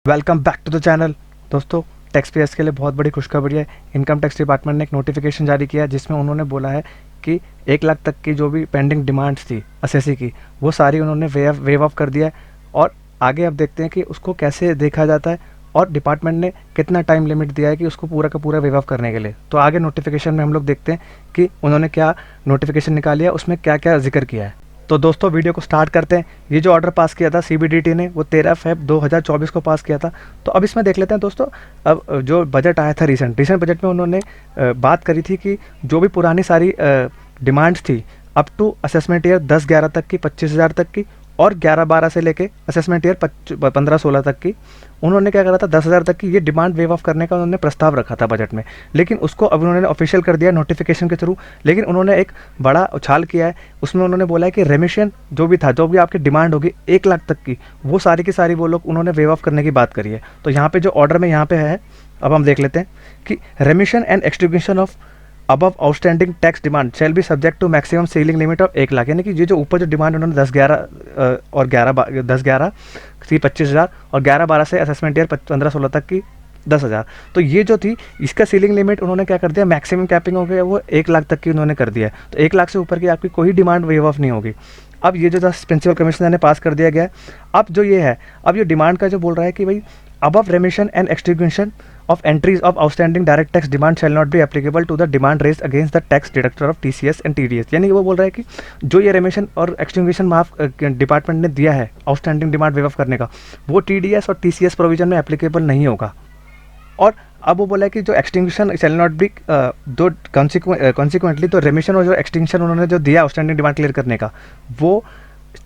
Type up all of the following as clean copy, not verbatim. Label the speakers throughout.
Speaker 1: Welcome back to the channel. दोस्तों, tax payers के लिए बहुत बड़ी खुशखबरी है। इनकम टैक्स डिपार्टमेंट ने एक नोटिफिकेशन जारी किया जिसमें उन्होंने बोला है कि 1 लाख तक की जो भी पेंडिंग डिमांड्स थी असेसी की, वो सारी उन्होंने वेव ऑफ कर दिया है। और आगे अब देखते हैं कि उसको कैसे देखा जाता है और डिपार्टमेंट ने कितना टाइम लिमिट दिया है कि उसको पूरा का पूरा वेव ऑफ करने के लिए। तो आगे नोटिफिकेशन में हम लोग देखते हैं कि उन्होंने क्या नोटिफिकेशन निकाली है, उसमें क्या क्या जिक्र किया है। तो दोस्तों, वीडियो को स्टार्ट करते हैं। ये जो ऑर्डर पास किया था सीबीडीटी ने, वो 13 फ़रवरी 2024 को पास किया था। तो अब इसमें देख लेते हैं दोस्तों। अब जो बजट आया था रिसेंट बजट में उन्होंने बात करी थी कि जो भी पुरानी सारी डिमांड्स थी अप टू असेसमेंट ईयर 10-11 तक की, 25,000 तक की, और 11-12 से लेके असेसमेंट ईयर 15-16 तक की, उन्होंने क्या करा था 10,000 तक की ये डिमांड वेव ऑफ करने का उन्होंने प्रस्ताव रखा था बजट में। लेकिन उसको अब उन्होंने ऑफिशियल कर दिया नोटिफिकेशन के थ्रू। लेकिन उन्होंने एक बड़ा उछाल किया है। उसमें उन्होंने बोला है कि रेमिशन जो भी था, जो भी आपकी डिमांड होगी 1 लाख तक की, वो सारी की सारी वो लोग उन्होंने वेव ऑफ करने की बात करी है। तो यहाँ पे जो ऑर्डर में यहाँ पे है, अब हम देख लेते हैं कि remission and extinguishment of above outstanding tax demand shall be subject to maximum ceiling limit of 1 lakh. यानी कि ये जो ऊपर जो डिमांड उन्होंने 10-11 की 25,000 और 11-12 से असेसमेंट ईयर 15-16 तक की 10,000, तो ये जो थी इसका सीलिंग लिमिट उन्होंने क्या कर दिया, मैक्सिमम कैपिंग हो गया वो 1 लाख तक की उन्होंने कर दिया है। तो 1 लाख से ऊपर की आपकी कोई डिमांड वेव ऑफ नहीं होगी। अब ये जो प्रिंसिपल कमिश्नर ने पास कर दिया गया है, अब जो ये है, अब ये डिमांड का जो बोल रहा है कि भाई above remission and extinguishing of entries of outstanding direct tax demand shall not be applicable to the demand raised against the tax deductor of TCS and TDS। यानी वो बोल रहा है कि जो ये रेमिशन और एक्सटिंग्विशन माफ डिपार्टमेंट ने दिया है आउटस्टैंडिंग डिमांड वेव ऑफ करने का, वो TDS और TCS प्रोविजन में एप्लीकेबल नहीं होगा। और अब वो बोला है कि जो एक्सटिंग्विशन शैल नॉट बी दो कॉन्सिक्वेंटली, तो रेमिशन और जो एक्सटिंक्शन उन्होंने जो दिया आउटस्टैंडिंग डिमांड क्लियर करने का, वो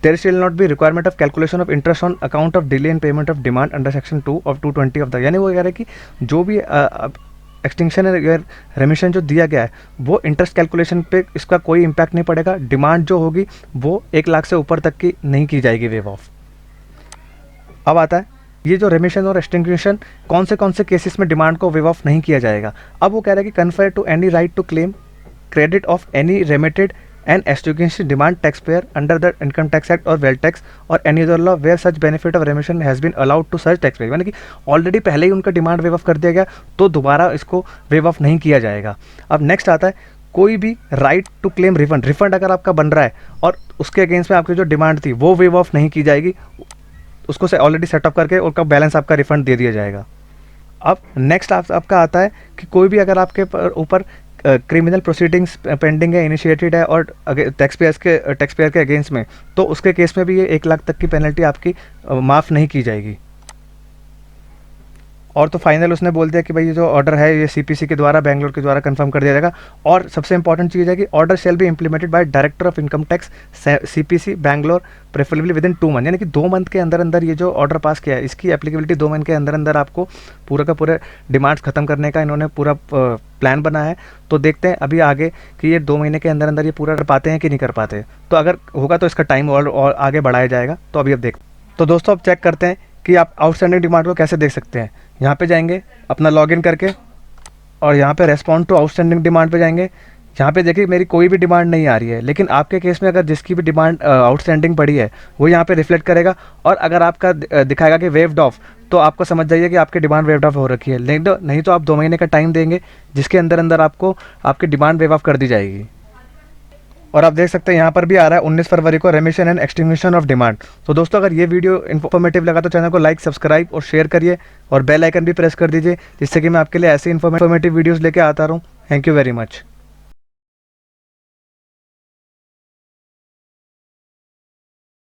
Speaker 1: there shall not be requirement of calculation of interest on account of delay in payment of demand under section 2 of 220 of the। यानी वो कह रहा है कि जो भी एक्सटिंक्शन या रेमिशन जो दिया गया है वो इंटरेस्ट कैलकुलेशन पे इसका कोई इम्पैक्ट नहीं पड़ेगा। डिमांड जो होगी वो 1 लाख से ऊपर तक की नहीं की जाएगी वेव ऑफ। अब आता है ये जो रेमिशन और एक्सटिंक्शन कौन से केसेस में डिमांड को वेव ऑफ नहीं किया जाएगा। अब वो कह रहा है कि confer to any right to claim credit of any remitted and extinguishing demand taxpayer under the income tax act or wealth tax or any other law where such benefit of remission has been allowed to such taxpayer। यानी कि already पहले ही उनका demand wave of कर दिया गया, तो दोबारा इसको वेव ऑफ नहीं किया जाएगा। अब नेक्स्ट आता है कोई भी राइट टू क्लेम रिफंड अगर आपका बन रहा है और उसके अगेंस्ट में आपकी जो डिमांड थी वो वेव ऑफ नहीं की जाएगी, उसको से ऑलरेडी सेटअप करके उसका बैलेंस आपका रिफंड दे दिया जाएगा। अब नेक्स्ट आपका आता है कि कोई भी अगर आपके ऊपर क्रिमिनल प्रोसीडिंग्स पेंडिंग है, इनिशिएटेड है और टैक्स पेयर के अगेंस्ट में, तो उसके केस में भी ये 1 लाख तक की पेनल्टी आपकी माफ़ नहीं की जाएगी। और तो फाइनल उसने बोल दिया कि भाई ये जो ऑर्डर है ये CPC के द्वारा, बेंगलोर के द्वारा कंफर्म कर दिया जाएगा। और सबसे इंपॉर्टेंट चीज़ है कि order shall be implemented by director of income tax CPC Bangalore preferably with in 2 month. यानी कि 2 मंथ के अंदर अंदर ये जो ऑर्डर पास किया है इसकी एप्लीकेबिलिटी 2 मंथ के अंदर अंदर आपको पूरा का पूरा डिमांड्स खत्म करने का इन्होंने पूरा प्लान बना है। तो देखते हैं अभी आगे कि ये 2 महीने के अंदर अंदर ये पूरा कर पाते हैं कि नहीं कर पाते। तो अगर होगा तो इसका टाइम और आगे बढ़ाया जाएगा। तो अभी अब देखते हैं। तो दोस्तों, अब चेक करते हैं कि आप आउटस्टैंडिंग डिमांड को कैसे देख सकते हैं। यहाँ पे जाएंगे अपना लॉगिन करके और यहाँ पे रेस्पॉन्ड टू आउटस्टैंडिंग डिमांड पे जाएंगे। यहाँ पे देखिए मेरी कोई भी डिमांड नहीं आ रही है, लेकिन आपके केस में अगर जिसकी भी डिमांड आउटस्टैंडिंग पड़ी है वो यहाँ पे रिफ्लेक्ट करेगा। और अगर आपका दिखाएगा कि वेव्ड ऑफ, तो आपको समझ जाइए कि आपकी डिमांड वेव्ड ऑफ हो रखी है। नहीं तो आप 2 महीने का टाइम देंगे जिसके अंदर अंदर आपको आपकी डिमांड वेव ऑफ कर दी जाएगी। और आप देख सकते हैं यहाँ पर भी आ रहा है 19 फरवरी को रेमिशन एंड एक्सटिंग्विशन ऑफ डिमांड। तो दोस्तों, अगर ये वीडियो इन्फॉर्मेटिव लगा तो चैनल को लाइक, सब्सक्राइब और शेयर करिए और बेल आइकन भी प्रेस कर दीजिए, जिससे कि मैं आपके लिए ऐसे इन्फॉर्मेटिव वीडियोस लेके आता रहूँ। Thank you very much.